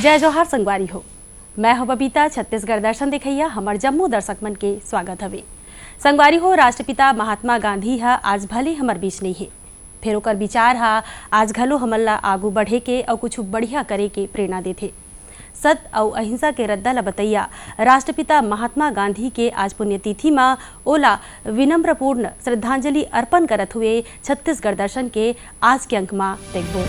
जय जोहार संगवारी हो। मैं हूं बबीता। छत्तीसगढ़ दर्शन दिखैया हमर जम्मू दर्शक मन के स्वागत हवे। संगवारी हो, राष्ट्रपिता महात्मा गांधी हा आज भले हमर बीच नहीं है, फिर ओकर विचार हा आज घलो हमन ला आगू बढ़े के और कुछ बढ़िया करे के प्रेरणा देथे। सत्य और अहिंसा के रद्दा ला बतैया राष्ट्रपिता महात्मा गांधी के आज पुण्यतिथि में ओला विनम्रपूर्ण श्रद्धांजलि अर्पण करत हुए छत्तीसगढ़ दर्शन के आज के अंक में देखबो।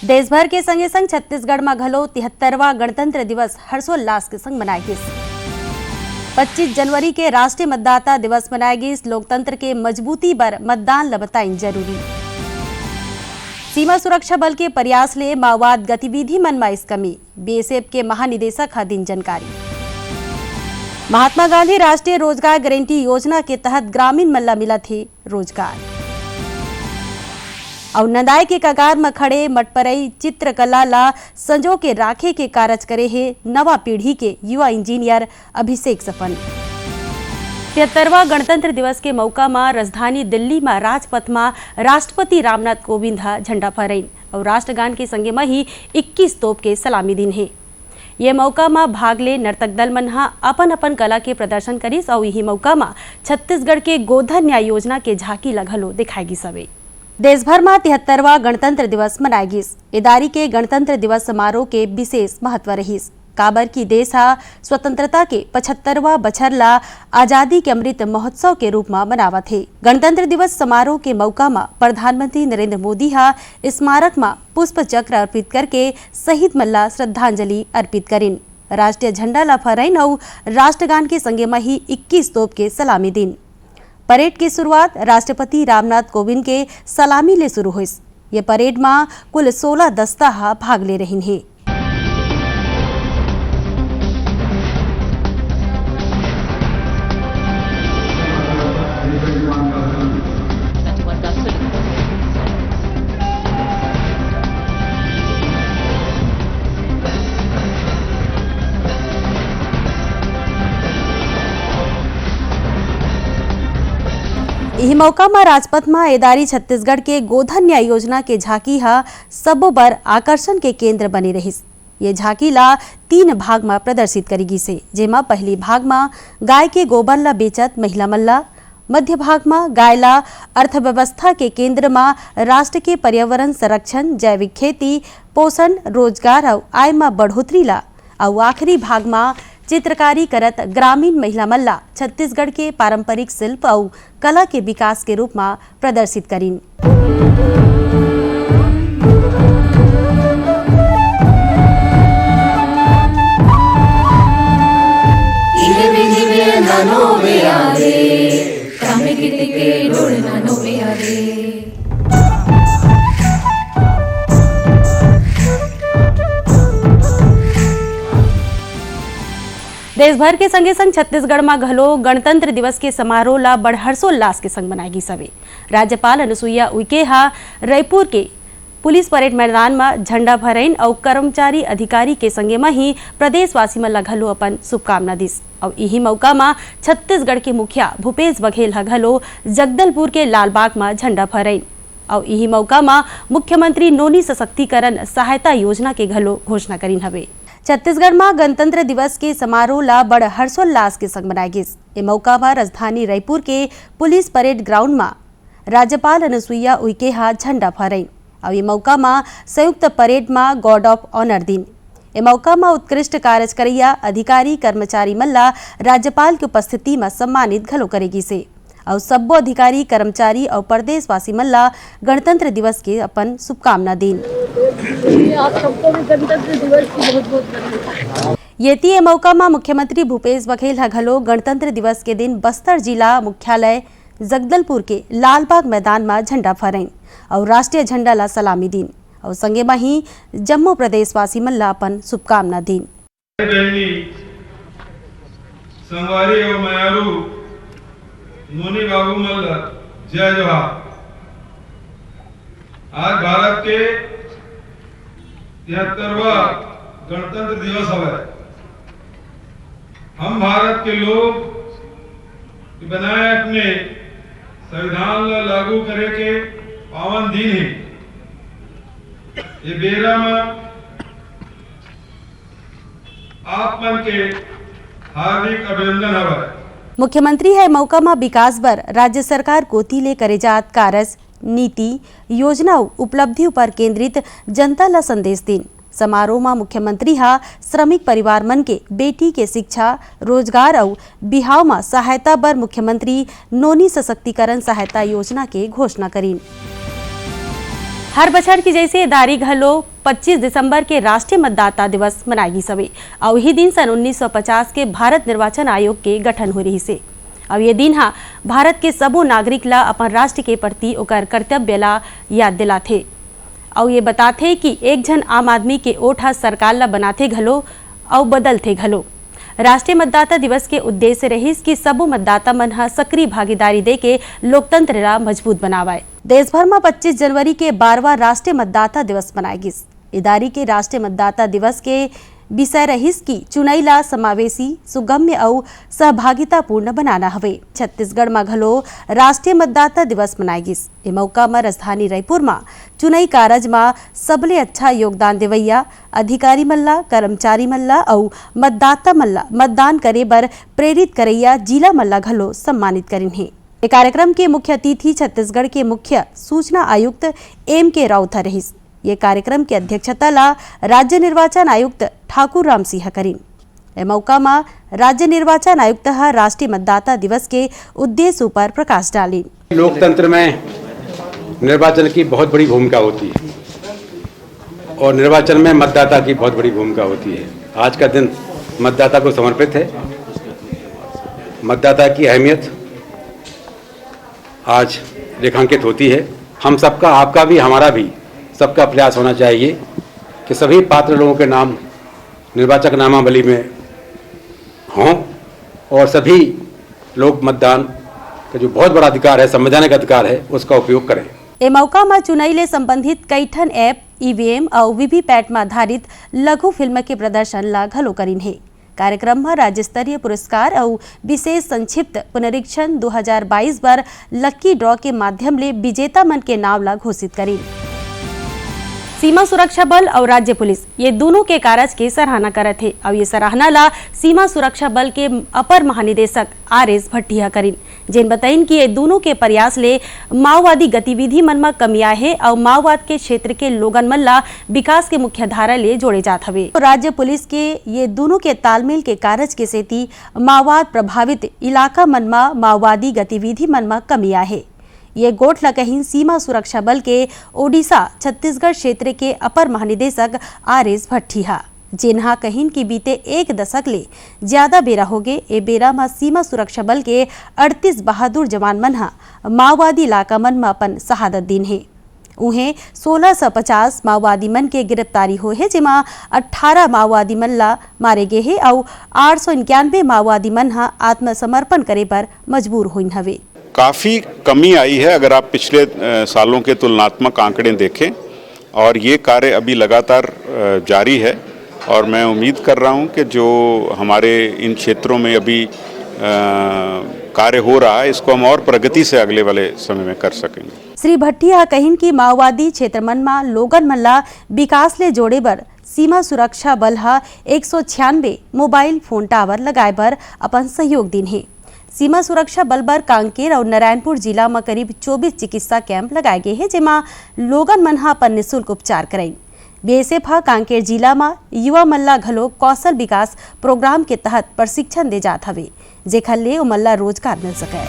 देश भर के संगे संग छत्तीसगढ़ में घलो 73वां गणतंत्र दिवस हर्षोल्लास के संग मनाए गिस। 25 जनवरी के राष्ट्रीय मतदाता दिवस मनाए गिस। लोकतंत्र के मजबूती बर मतदान ल बताइन जरूरी। सीमा सुरक्षा बल के प्रयास ले माओवाद गतिविधि मन में इस कमी, बीएसएफ के महानिदेशक दिन जानकारी। महात्मा गांधी राष्ट्रीय रोजगार गारंटी योजना के तहत ग्रामीण मन ला मिला थे रोजगार। और नंदाई के कगार में खड़े मटपरई चित्रकला ला संजो के राखे के कारज करे है नवा पीढ़ी के युवा इंजीनियर अभिषेक सपन। 73वां गणतंत्र दिवस के मौका में राजधानी दिल्ली में राजपथ में राष्ट्रपति रामनाथ कोविंद झंडा फहराइन और राष्ट्रगान के संगे में ही 21 तोप के सलामी दिन है। ये मौका में भाग ले नर्तक दल मन अपन अपन कला के प्रदर्शन करिस और यही मौका में छत्तीसगढ़ के गोधन न्याय योजना के झांकी लगलो दिखाएगी सवे। देश भर में 73वां गणतंत्र दिवस मनाए गिस। इदारी के गणतंत्र दिवस समारोह के विशेष महत्व रहीस। काबर की देश स्वतंत्रता के 75वां बछर ला आजादी के अमृत महोत्सव के रूप में मनावत है। गणतंत्र दिवस समारोह के मौका में प्रधानमंत्री नरेंद्र मोदी स्मारक में पुष्प चक्र अर्पित करके शहीद मन ला श्रद्धांजलि अर्पित करिन। राष्ट्रीय झंडा ला फहराइन और राष्ट्रगान के संगे में ही 21 तोप के सलामी दिन। परेड की शुरुआत राष्ट्रपति रामनाथ कोविंद के सलामी ले शुरू हुई। ये परेड में कुल 16 दस्ता भाग ले रही है। यही मौका में राजपथ में एदारी छत्तीसगढ़ के गोधन न्याय योजना के झांकी सबो बर आकर्षण के केंद्र बनी रहिस। ये झांकी ला 3 भाग में प्रदर्शित करेगी से, जेमा पहली भाग में गाय के गोबर ला बेचत महिला मन ला, मध्य भाग में गाय ला अर्थव्यवस्था के केंद्र में राष्ट्र के पर्यावरण संरक्षण, जैविक खेती, पोषण, रोजगार और आय में बढ़ोतरी ला, और आखिरी भाग में चित्रकारी करत ग्रामीण महिला मन ला छत्तीसगढ़ के पारंपरिक शिल्प और कला के विकास के रूप में प्रदर्शित करीन। देश भर के संगे संग छत्तीसगढ़ में घलो गणतंत्र दिवस के समारोह ला बड़ हर्षोल्लास के संग मनाएगी सवे। राज्यपाल अनुसुईया उइके रायपुर के पुलिस परेड मैदान में झंडा फहराइन और कर्मचारी अधिकारी के संगे में ही प्रदेशवासी मन ला घलो अपन शुभकामना दिस। और यही मौका में छत्तीसगढ़ के मुखिया भूपेश बघेल घलो जगदलपुर के लालबाग में झंडा फहराइन और यही मौका में मुख्यमंत्री नोनी सशक्तिकरण सहायता योजना के घलो घोषणा करीन हवे। छत्तीसगढ़ में गणतंत्र दिवस के समारोह ला बड़ हर्षोल्लास के संग मनाए गिस। ये मौका में राजधानी रायपुर के पुलिस परेड ग्राउंड में राज्यपाल अनुसुईया उइके झंडा फहराइन और ये मौका में संयुक्त परेड में गार्ड ऑफ ऑनर दिन। ये मौका में उत्कृष्ट कार्य करैया अधिकारी कर्मचारी मन ला राज्यपाल की उपस्थिति में सम्मानित घलो करेगी से, और सब्बो अधिकारी कर्मचारी और प्रदेशवासी मन ला गणतंत्र दिवस के अपन शुभकामना दिन। आप सबको भी गणतंत्र दिवस की बहुत-बहुत बधाई। ये मौका में मुख्यमंत्री भूपेश बघेल घलो गणतंत्र दिवस के दिन बस्तर जिला मुख्यालय जगदलपुर के लालबाग मैदान में झंडा फहराइन और राष्ट्रीय झंडा ला सलामी दिन और संगे में ही जम्मू प्रदेशवासी मन ला अपन शुभकामना दिन। संगवारी और मयारू नोनी बाबू मल्ल जय जोहार। आज भारत के 73वां गणतंत्र दिवस है। हम भारत के लोग बनाए अपने संविधान लागू करे के पावन दिन है। ये बेरा में आप मन के हार्दिक अभिनंदन हवय। मुख्यमंत्री है मौका में विकास बर राज्य सरकार कोती ले करे जात कारज नीति योजना उपलब्धि पर केंद्रित जनता ला संदेश दिन। समारोह में मुख्यमंत्री हा श्रमिक परिवार मन के बेटी के शिक्षा रोजगार और बिहाव में सहायता बर मुख्यमंत्री नोनी सशक्तिकरण सहायता योजना के घोषणा करीन। हर बछर की जैसे दारी घलो 25 दिसंबर के राष्ट्रीय मतदाता दिवस मनाएगी सवे और यही दिन सन 1950 के भारत निर्वाचन आयोग के गठन हो रही से। अब ये दिन हा भारत के सबो नागरिक ला अपन राष्ट्र के प्रति ओकर कर्तव्य ला याद दिलाथे और ये बताथे कि एक जन आम आदमी के ओट हा सरकार ला बनाथे घलो और बदलथे घलो। राष्ट्रीय मतदाता दिवस के उद्देश्य रहिस कि सबो मतदाता मन हा सक्रिय भागीदारी दे के लोकतंत्र ला मजबूत बनावाए। देश भर में 25 जनवरी के 12वां राष्ट्रीय मतदाता दिवस मनाएगिस। इदारी के राष्ट्रीय मतदाता दिवस के विषय रहिस की चुनाई ला समावेशी सुगम्य और सहभागितापूर्ण बनाना हवे। छत्तीसगढ़ में घलो राष्ट्रीय मतदाता दिवस मनाएगिस। ए मौका में राजधानी रायपुर में चुनाई कारज में सबले अच्छा योगदान देवैया अधिकारी मल्ला कर्मचारी मल्ला और मतदाता मल्ला मतदान करे बर प्रेरित करैया जिला मल्ला घलो सम्मानित करिन हे। ए कार्यक्रम के मुख्य अतिथि छत्तीसगढ़ के मुख्य सूचना आयुक्त M.K. राउत रहिस। ये कार्यक्रम की अध्यक्षता ला राज्य निर्वाचन आयुक्त ठाकुर राम सिंह करीन। ए मौका में राज्य निर्वाचन आयुक्त राष्ट्रीय मतदाता दिवस के उद्देश्य पर प्रकाश डाली। लोकतंत्र में निर्वाचन की बहुत बड़ी भूमिका होती है और निर्वाचन में मतदाता की बहुत बड़ी भूमिका होती है। आज का दिन मतदाता को समर्पित है। मतदाता की अहमियत आज रेखांकित होती है। हम सबका, आपका भी हमारा भी सबका प्रयास होना चाहिए कि सभी पात्र लोगों के नाम निर्वाचक नामावली में हों और सभी लोग मतदान का जो बहुत बड़ा अधिकार है, संवैधानिक अधिकार है, उसका उपयोग करें। ए मौका में चुनाई ले संबंधित कई ठन ऐप EVM और वीवीपैट में आधारित लघु फिल्म के प्रदर्शन ला घलो करीन है। कार्यक्रम में राज्य स्तरीय पुरस्कार और विशेष संक्षिप्त पुनरीक्षण 2022 पर लक्की ड्रॉ के माध्यम ले विजेता मन के नाम ला घोषित करीन। सीमा सुरक्षा बल और राज्य पुलिस ये दोनों के कार्य की सराहना करत है और ये सराहना ला सीमा सुरक्षा बल के अपर महानिदेशक RS भट्टिया करीन, जिन बताइन कि ये दोनों के प्रयास ले माओवादी गतिविधि मन में कमी आए है और माओवाद के क्षेत्र के लोगन मन ला विकास के मुख्य धारा ले जोड़े जात हवे। तो राज्य पुलिस के ये दोनों के तालमेल के कार्य के सेती माओवाद प्रभावित इलाका मन में माओवादी गतिविधि मन में कमी आए है। ये गोठ लकहीन सीमा सुरक्षा बल के ओडिशा छत्तीसगढ़ क्षेत्र के अपर महानिदेशक RS भट्टिया, जिन्हा कहीन की बीते एक दशक ले ज्यादा बेरा हो गए। ए बेरा में सीमा सुरक्षा बल के 38 बहादुर जवान मन हा माओवादी इलाका मन में अपन शहादत दिन है। उन्हें 1650 माओवादी मन के गिरफ्तारी हो है, जेमा 18 माओवादी मन ला मारे गए है और 891 माओवादी मन हा आत्मसमर्पण करे पर मजबूर हुई हवे। काफ़ी कमी आई है अगर आप पिछले सालों के तुलनात्मक आंकड़े देखें और ये कार्य अभी लगातार जारी है और मैं उम्मीद कर रहा हूँ कि जो हमारे इन क्षेत्रों में अभी कार्य हो रहा है इसको हम और प्रगति से अगले वाले समय में कर सकेंगे। श्री भट्टिया कहिन की माओवादी क्षेत्र मन में लोगन मन ला विकास ले जोड़े बर सीमा सुरक्षा बल हा 196 मोबाइल फोन टावर लगाए बर अपन सहयोग दिन है। सीमा सुरक्षा बल बर कांकेर और नारायणपुर जिला में करीब 24 चिकित्सा कैंप लगाए गए हैं, जेमा लोगन मन हा अपन निःशुल्क उपचार कराई। BSF हा कांकेर जिला में युवा मल्ला घलो कौशल विकास प्रोग्राम के तहत प्रशिक्षण दे जात हवे, जेखर ले मल्ला रोजगार मिल सके।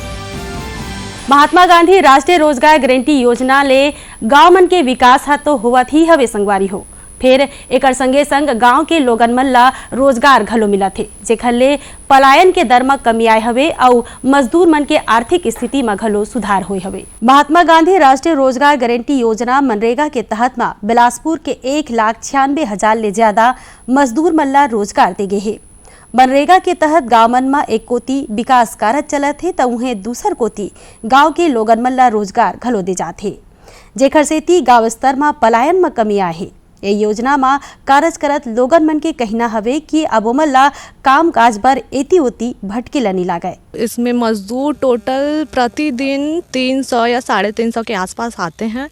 महात्मा गांधी राष्ट्रीय रोजगार गारंटी योजना ले गांव मन के विकास हा तो होवत ही हवे संगवारी हो, फिर एक संगे संग गांव के लोगन मन ला रोजगार घलो मिला थे, जेखर ले पलायन के दर में कमी आए हवे और मजदूर मन के आर्थिक स्थिति में घलो सुधार हुए हवे। महात्मा गांधी राष्ट्रीय रोजगार गारंटी योजना मनरेगा के तहत में बिलासपुर के 1,96,000 ले ज्यादा मजदूर मन ला रोजगार दे गए है। मनरेगा के तहत गांव मन में एक कोती विकास कार्य चलत है तो उन्हें दूसर कोती गांव के लोगन मन ला रोजगार घलो दे जाते, जेखर सेती गांव स्तर में पलायन में कमी आए है। ये योजना में कारज करत लोगन मन के कहना हवे कि अब ओमन ला काम काज बर एती ओती भटके ला नहीं लागे। इसमें मजदूर टोटल प्रतिदिन 300 या 350 के आसपास आते हैं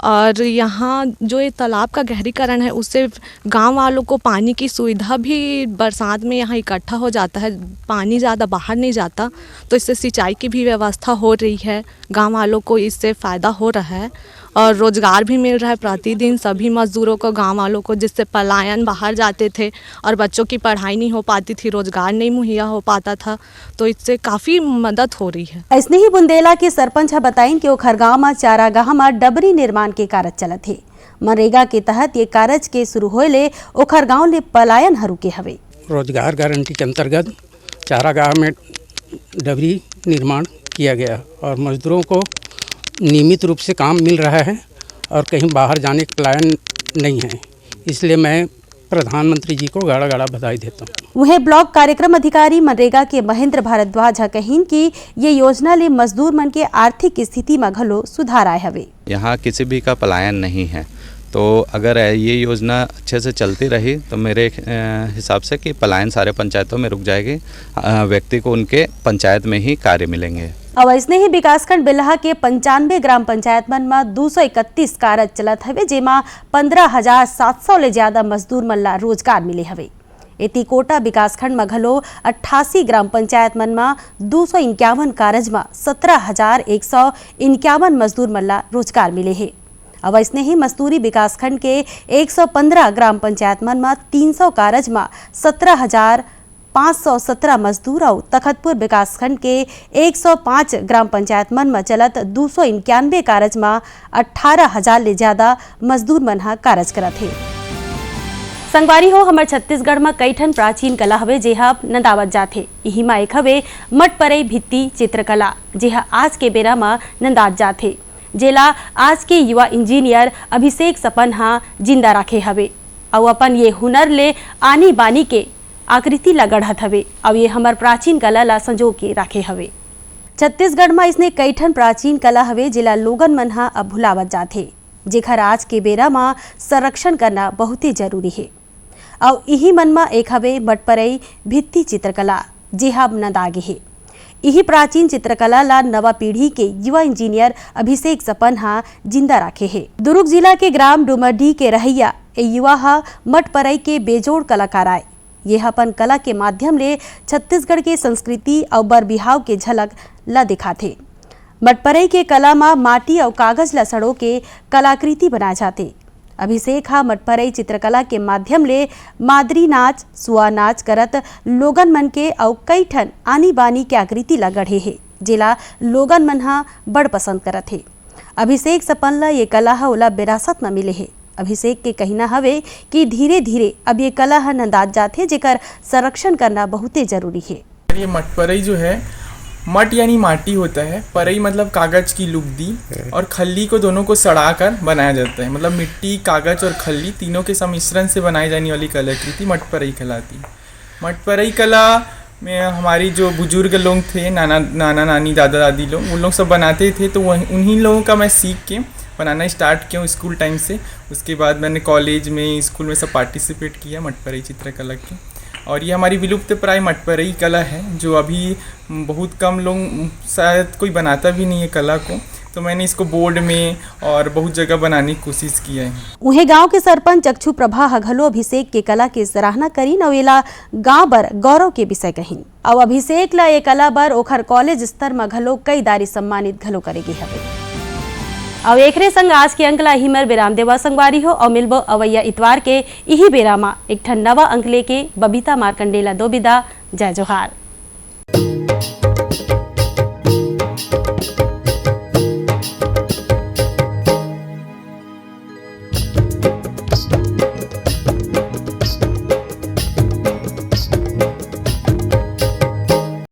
और यहाँ जो ये तालाब का गहरीकरण है उससे गांव वालों को पानी की सुविधा भी बरसात में यहाँ इकट्ठा हो जाता है, पानी ज़्यादा बाहर नहीं जाता, तो इससे सिंचाई की भी व्यवस्था हो रही है, गांव वालों को इससे फ़ायदा हो रहा है और रोज़गार भी मिल रहा है प्रतिदिन सभी मज़दूरों को, गांव वालों को, जिससे पलायन बाहर जाते थे और बच्चों की पढ़ाई नहीं हो पाती थी, रोज़गार नहीं मुहैया हो पाता था, तो इससे काफ़ी मदद हो रही है। ऐसने ही बुंदेला के सरपंच बताइन कि ओखर गाँव में चारागाह में डबरी निर्माण के कार्य चलत है। मनरेगा के तहत ये कार्य के शुरू होले ओखर गाँव ले पलायन हरू के हवे। रोजगार गारंटी के अंतर्गत चारागाह में डबरी निर्माण किया गया और मजदूरों को नियमित रूप से काम मिल रहा है और कहीं बाहर जाने का प्लान नहीं है, इसलिए मैं प्रधानमंत्री जी को गाड़ा गाड़ा बधाई देता हूँ। वह ब्लॉक कार्यक्रम अधिकारी मनरेगा के महेंद्र भारद्वाज कहिन कि ये योजना ले मजदूर मन के आर्थिक स्थिति में घलो सुधार आए हवे। यहाँ किसी भी का पलायन नहीं है, तो अगर ये योजना अच्छे से चलती रही तो मेरे हिसाब से कि पलायन सारे पंचायतों में रुक जाएगी, व्यक्ति को उनके पंचायत में ही कार्य मिलेंगे। अब ऐसने ही विकासखंड बिल्हा के 95 ग्राम पंचायत मन में 231 कार्य चलत हवे, जेमा 15,700 ले ज्यादा मजदूर मन ला रोजगार मिले हवे। एती कोटा विकासखंड में घलो 88 ग्राम पंचायत मन में 251 कार्य में 17,151 मजदूर मन ला रोजगार मिले है। अब ऐसने ही मस्तूरी विकासखंड के 115 ग्राम पंचायत मन में 300 कार्य में 17,517 मजदूर और तखतपुर विकासखंड के 105 ग्राम पंचायत मन में चलत 291 कार्य में 18,000 ले ज्यादा मजदूर मन हा कार्य करत है। संगवारी हो हमर छत्तीसगढ़ में कई ठन प्राचीन कला हवे जेहा नंदावत जाथे। इही में एक हवे मटपरई भित्ती चित्रकला, जेहा आज के बेरा में नंदात जाथे, जेला आज के युवा इंजीनियर अभिषेक सपन हा जिंदा रखे हवे और अपन ये हुनर ले आनी बानी के आकृति ला गढ़त हवे और ये हमर प्राचीन कला ला संजो के रखे हवे। छत्तीसगढ़ में इसने कई ठन प्राचीन कला हवे जेला लोगन मन हा अब भुलावत जाथे, जेखर आज के बेरा में संरक्षण करना बहुत ही जरूरी है। और यही मन में एक हवे मटपरई भित्ती चित्रकला, जेहा नंदागे है। यही प्राचीन चित्रकला ला नवा पीढ़ी के युवा इंजीनियर अभिषेक सपन हा जिंदा रखे है। दुर्ग जिला के ग्राम डुमरडी के रहैया ए युवा हा मटपरई के बेजोड़ कलाकार आए। ये अपन कला के माध्यम ले छत्तीसगढ़ के संस्कृति और बर बिहाव के झलक ला दिखाथे। मटपरई के कला में माटी और कागज ला सड़ो के कलाकृति बनाए जाते। अभिषेक हा मटपरई चित्रकला के माध्यम ले मादरी नाच, सुआ नाच करत लोगन मन के और कई ठन आनी बानी के आकृति ला गढ़े है, जेला लोगन मन हा बड़ पसंद करत है। अभिषेक सपन ला ये कला हा ओला विरासत में मिले है। अभिषेक के कहना हवे कि धीरे धीरे अब ये कला हा नंदात जाथे, जेकर संरक्षण करना बहुत ही जरूरी है। ये मटपरई जो है, मट यानी माटी होता है, परई मतलब कागज की लुगदी और खल्ली को दोनों को सड़ाकर बनाया जाता है। मतलब मिट्टी, कागज और खल्ली तीनों के सम्मिश्रण से बनाई जाने वाली कलाकृति मटपरई कहलाती है। मटपरई कला में हमारी जो बुजुर्ग लोग थे, नाना नानी, दादा दादी लोग, वो लोग सब बनाते थे, तो उन्हीं लोगों का मैं सीख के बनाना स्टार्ट किया स्कूल टाइम से। उसके बाद मैंने कॉलेज में, स्कूल में सब पार्टिसिपेट किया मटपरई चित्रकला की। और ये हमारी विलुप्त प्राय मटपरई कला है, जो अभी बहुत कम लोग, शायद कोई बनाता भी नहीं है कला को, तो मैंने इसको बोर्ड में और बहुत जगह बनाने की कोशिश किया है। उहे गांव के सरपंच चक्षु प्रभा हघलो अभिषेक के कला के सराहना करीन और एला गांव बर गौरव के विषय कहीन। और अभिषेक ला ये कला बर ओखर कॉलेज स्तर में घलो कई दारी सम्मानित घलो करेगी हवे। अब एकरे संग आज के अंक ला हिमर विराम देवा संगवारी हो और मिलबो अवैया इतवार के यही बेरा मा एक ठन नवा अंक लेके बबीता मार्कंडेला दो बिदा। जय जोहार।